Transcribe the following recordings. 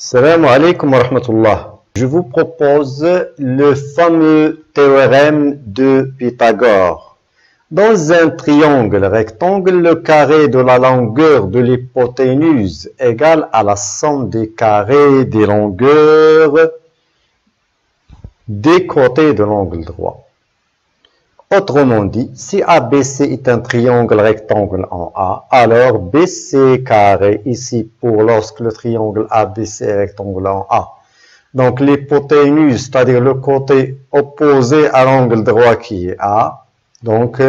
Salam alaikum wa rahmatullah. Je vous propose le fameux théorème de Pythagore. Dans un triangle rectangle, le carré de la longueur de l'hypoténuse égale à la somme des carrés des longueurs des côtés de l'angle droit. Autrement dit, si ABC est un triangle rectangle en A, alors BC carré ici pour lorsque le triangle ABC est rectangle en A. Donc l'hypoténuse, c'est-à-dire le côté opposé à l'angle droit qui est A, donc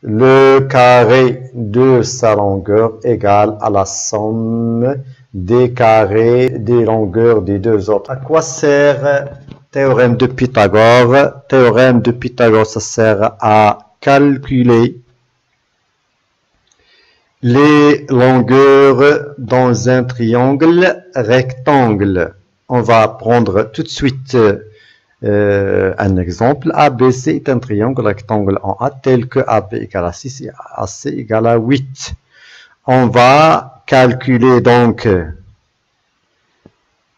le carré de sa longueur égale à la somme des carrés des longueurs des deux autres. À quoi sert théorème de Pythagore? Théorème de Pythagore, ça sert à calculer les longueurs dans un triangle rectangle. On va prendre tout de suite un exemple. ABC est un triangle rectangle en A tel que AB égale à 6 et AC égale à 8. On va calculer donc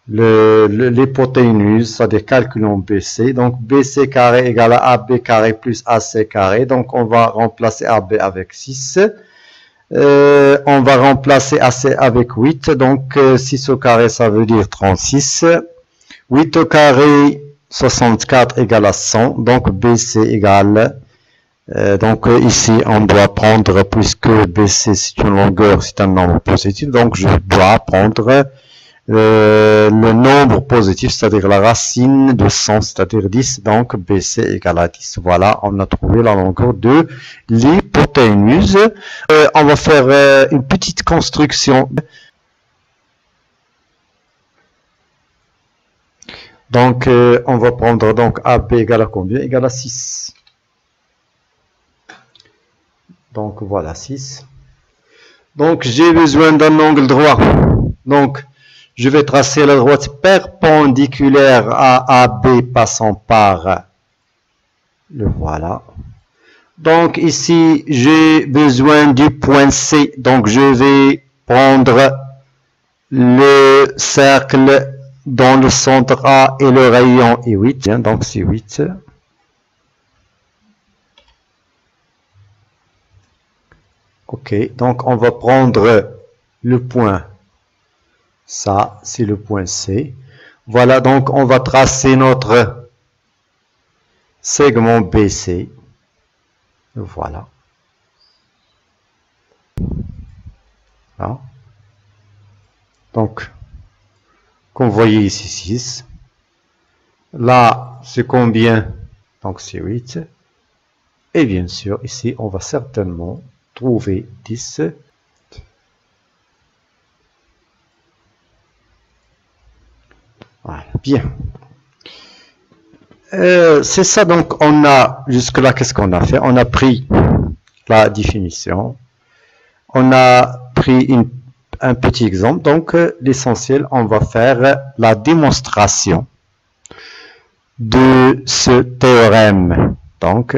l'hypoténuse, c'est-à-dire calculons BC. Donc BC carré égale à AB carré plus AC carré. Donc on va remplacer AB avec 6. On va remplacer AC avec 8. Donc 6 au carré, ça veut dire 36. 8 au carré, 64 égale à 100. Donc BC égale... donc ici, on doit prendre, puisque BC c'est une longueur, c'est un nombre positif. Donc je dois prendre le nombre positif, c'est-à-dire la racine de 100, c'est-à-dire 10, donc BC égale à 10. Voilà, on a trouvé la longueur de l'hypoténuse. On va faire une petite construction. Donc, on va prendre donc AB égale à combien? Égale à 6. Donc, voilà, 6. Donc, j'ai besoin d'un angle droit. Donc, je vais tracer la droite perpendiculaire à AB passant par le voilà. Donc ici, j'ai besoin du point C. Donc je vais prendre le cercle dont le centre A et le rayon est 8. Donc c'est 8. Ok, donc on va prendre le point. Ça, c'est le point C. Voilà, donc on va tracer notre segment BC. Voilà. Voilà. Donc, comme vous voyez ici, 6. Là, c'est combien? Donc, c'est 8. Et bien sûr, ici, on va certainement trouver 10. Voilà, bien. C'est ça, donc on a, jusque-là, qu'est-ce qu'on a fait? On a pris la définition, on a pris un petit exemple, donc l'essentiel, on va faire la démonstration de ce théorème. Donc,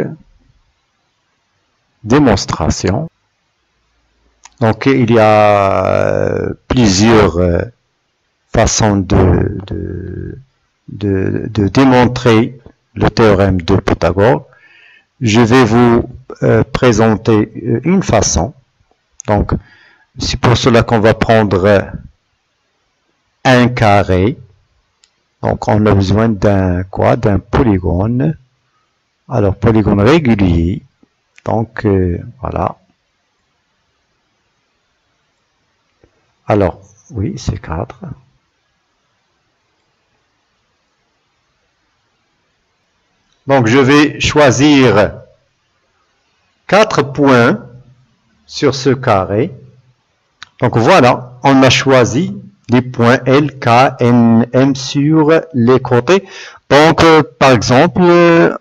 démonstration. Donc, il y a plusieurs façons de démontrer le théorème de Pythagore. Je vais vous présenter une façon. Donc, c'est pour cela qu'on va prendre un carré. Donc, on a besoin d'un quoi? D'un polygone. Alors, polygone régulier. Donc, voilà. Alors, oui, c'est 4. Donc, je vais choisir 4 points sur ce carré. Donc, voilà, on a choisi les points L, K, N, M sur les côtés. Donc, par exemple,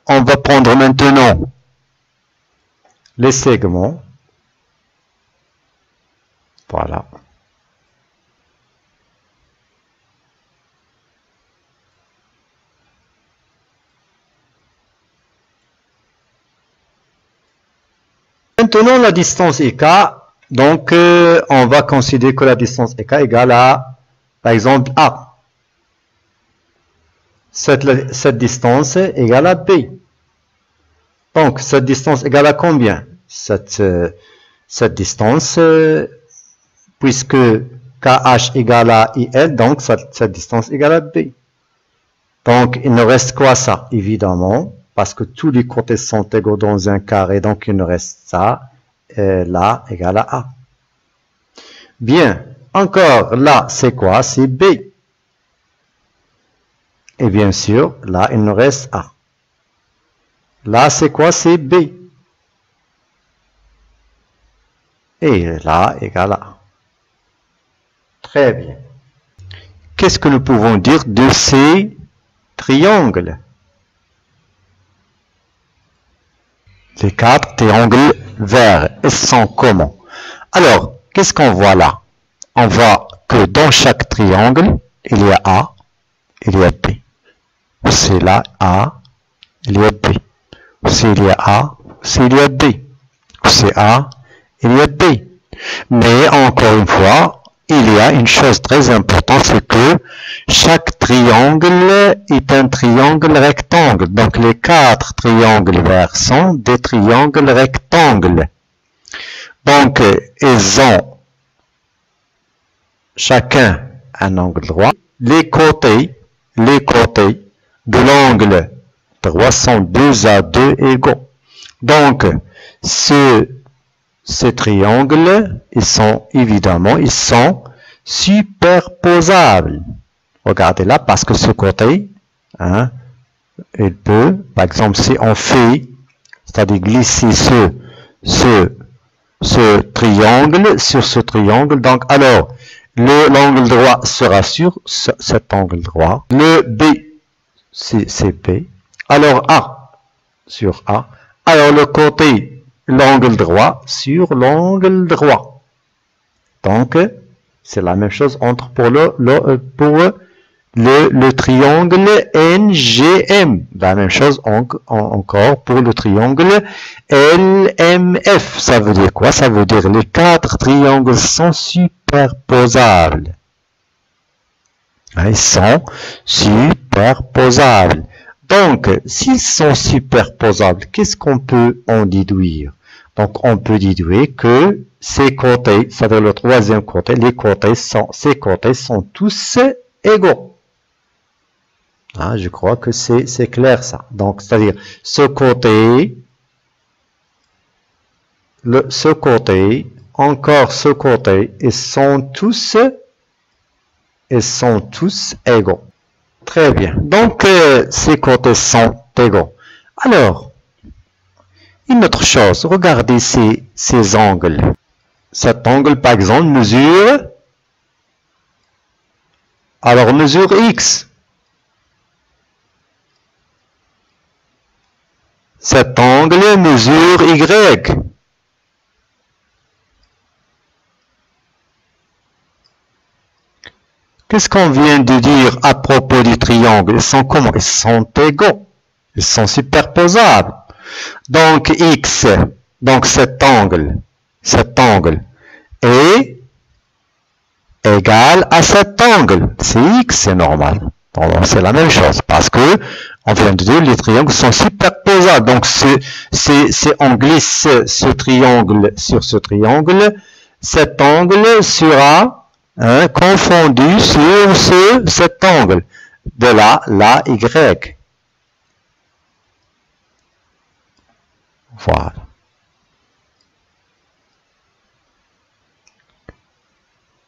on va prendre maintenant les segments. Voilà. Maintenant, la distance est K, donc on va considérer que la distance est K égale à, par exemple, A. Cette distance est égale à B. Donc, cette distance égale à combien? Cette distance, puisque KH égale à IL, donc cette distance égale à B. Donc, il ne reste quoi ça? Évidemment, parce que tous les côtés sont égaux dans un carré, donc il ne reste ça, là égale à A. Bien, encore, là, c'est quoi? C'est B. Et bien sûr, là, il nous reste A. Là, c'est quoi? C'est B. Et là, égale à A. Très bien. Qu'est-ce que nous pouvons dire de ces triangles? Les 4 triangles verts, ils sont comment? Alors, qu'est-ce qu'on voit là? On voit que dans chaque triangle, il y a A, il y a B. C'est là A, il y a B. C'est il y a A, c'est il y a B. C'est A, il y a B. Mais encore une fois, il y a une chose très importante, c'est que chaque triangle est un triangle rectangle. Donc les 4 triangles verts sont des triangles rectangles. Donc ils ont chacun un angle droit. Les côtés de l'angle droit sont 2 à 2 égaux. Donc ces triangles, ils sont superposables. Regardez là, parce que ce côté, hein, il peut, par exemple, si on fait, c'est-à-dire glisser ce triangle sur ce triangle, donc alors, l'angle droit sera sur cet angle droit. Le B, c'est B. Alors A, sur A. Alors le côté, l'angle droit sur l'angle droit. Donc, c'est la même chose pour le triangle NGM. La même chose encore pour le triangle LMF. Ça veut dire quoi? Ça veut dire les 4 triangles sont superposables. Ils sont superposables. Donc, s'ils sont superposables, qu'est-ce qu'on peut en déduire? Donc, on peut déduire que ces côtés, c'est-à-dire le troisième côté, ces côtés sont tous égaux. Ah, je crois que c'est clair ça. Donc, c'est-à-dire ce côté, encore ce côté, ils sont tous égaux. Très bien. Donc, ces côtés sont égaux. Alors, une autre chose, regardez ces angles. Cet angle, par exemple, mesure X. Cet angle mesure Y. Qu'est-ce qu'on vient de dire à propos du triangle? Ils sont comment? Ils sont égaux. Ils sont superposables. Donc X, donc cet angle est égal à cet angle. C'est X, c'est normal. C'est la même chose parce que on vient de dire les triangles sont superposables. Donc on glisse ce triangle sur ce triangle, cet angle sera confondu sur cet angle. De là, Y. Voilà.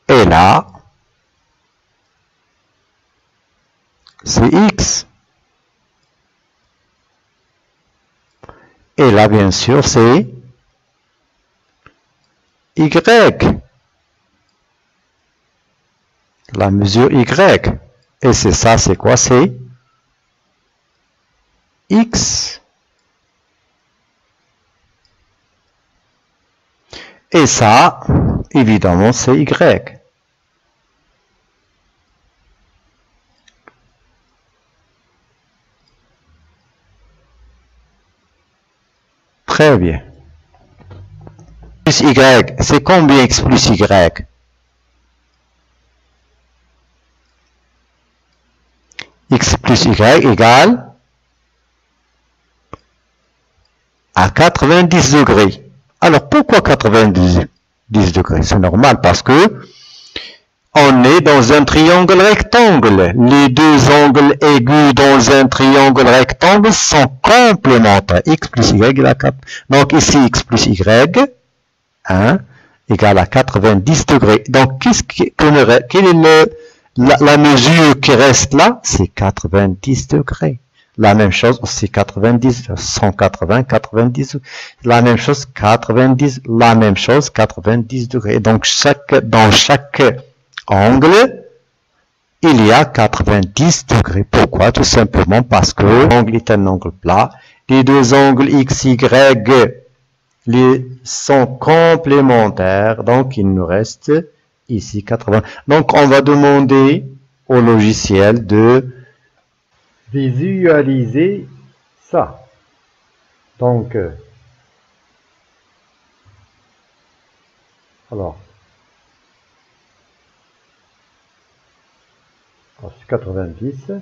Et là, c'est X. Et là, bien sûr, c'est Y. La mesure Y. Et c'est ça, c'est quoi? C'est X. Et ça, évidemment, c'est Y. Très bien. Plus Y, c'est combien X plus Y? x plus y égale à 90 degrés. Alors, pourquoi 90 degrés? C'est normal parce que on est dans un triangle rectangle. Les deux angles aigus dans un triangle rectangle sont complémentaires. X plus y égale à 4. Donc ici, x plus y égale à 90 degrés. Donc, quelle est la mesure qui reste là? C'est 90 degrés. La même chose, c'est 90, 180, 90, la même chose, 90, la même chose, 90 degrés. Donc, dans chaque angle, il y a 90 degrés. Pourquoi? Tout simplement parce que l'angle est un angle plat. Les deux angles x, y sont complémentaires. Donc, il nous reste ici 80. Donc, on va demander au logiciel de visualiser ça. Donc, alors, c'est 90.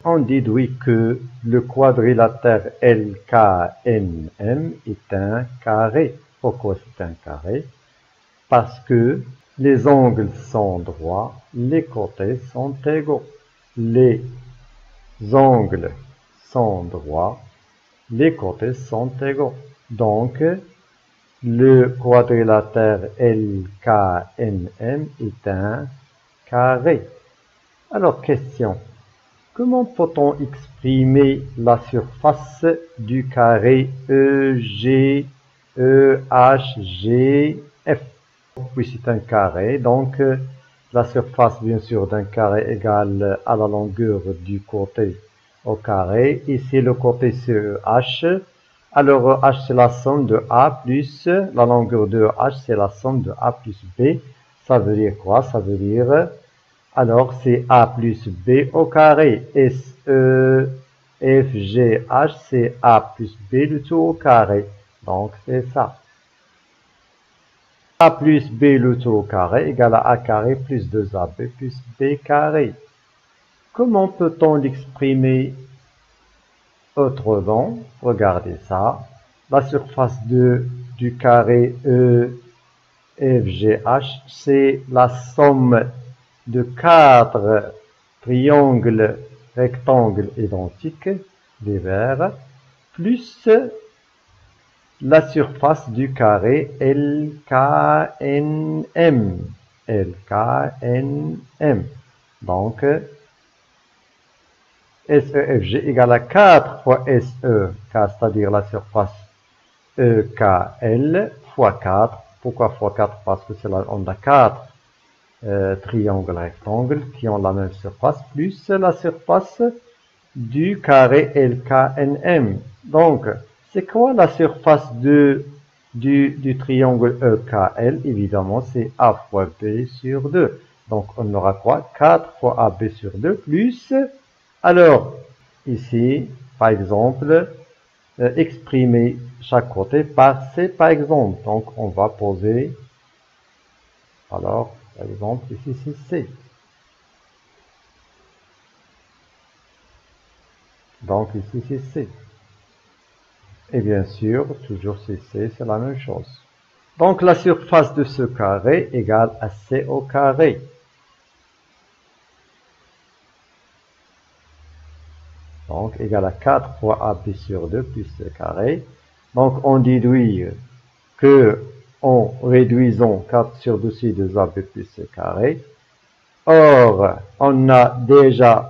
On déduit que le quadrilatère LKNM est un carré. Pourquoi c'est un carré? Parce que les angles sont droits, les côtés sont égaux. Les angles sont droits, les côtés sont égaux. Donc, le quadrilatère LKNM est un carré. Alors, question. Comment peut-on exprimer la surface du carré EG, EHGF? Puis c'est un carré, donc la surface bien sûr d'un carré égale à la longueur du côté au carré. Ici le côté c'est EH. Alors H c'est la somme de A plus la longueur de H c'est la somme de A plus B. Ça veut dire quoi? Ça veut dire alors c'est A plus B au carré. SE, F, G, H c'est A plus B le tout au carré. Donc c'est ça. A plus B le tout au carré égale à A carré plus 2AB plus B carré. Comment peut-on l'exprimer autrement? Regardez ça. La surface du carré EFGH, c'est la somme de 4 triangles rectangles identiques, des verts, plus la surface du carré LKNM. LKNM. Donc, SEFG égale à 4 fois SE, c'est-à-dire la surface EKL fois 4. Pourquoi fois 4? Parce que on a 4 triangles rectangles qui ont la même surface, plus la surface du carré LKNM. Donc, c'est quoi la surface du triangle EKL? Évidemment, c'est A fois B sur 2. Donc, on aura quoi? 4 fois AB sur 2 plus... Alors, ici, par exemple, exprimer chaque côté par C, par exemple. Donc, on va poser... Alors, par exemple, ici, c'est C. Donc, ici, c'est C. Et bien sûr, toujours c'est C, c'est la même chose. Donc, la surface de ce carré égale à C au carré. Donc, égale à 4 fois AB sur 2 plus C carré. Donc, on déduit que en réduisant 4 sur 2, c'est 2AB plus C carré. Or, on a déjà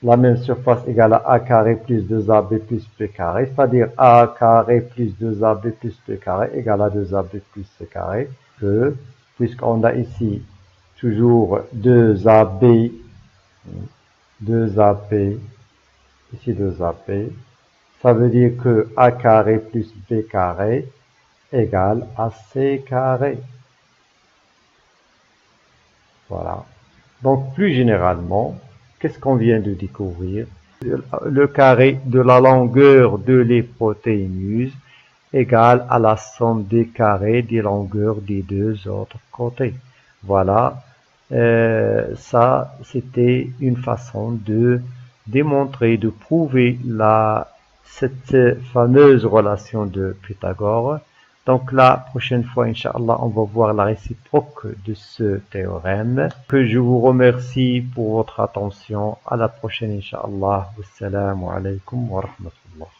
la même surface égale à A carré plus 2AB plus B carré, c'est-à-dire A carré plus 2AB plus B carré égale à 2AB plus C carré, puisqu'on a ici toujours 2AB, 2AP, ici 2AP, ça veut dire que A carré plus B carré égale à C carré. Voilà. Donc, plus généralement, qu'est-ce qu'on vient de découvrir? Le carré de la longueur de l'hypoténuse égale à la somme des carrés des longueurs des deux autres côtés. Voilà Ça, c'était une façon de démontrer, de prouver cette fameuse relation de Pythagore. Donc la prochaine fois, Inch'Allah, on va voir la réciproque de ce théorème. Que je vous remercie pour votre attention. À la prochaine, Inch'Allah. Wassalamu alaikum wa rahmatullah.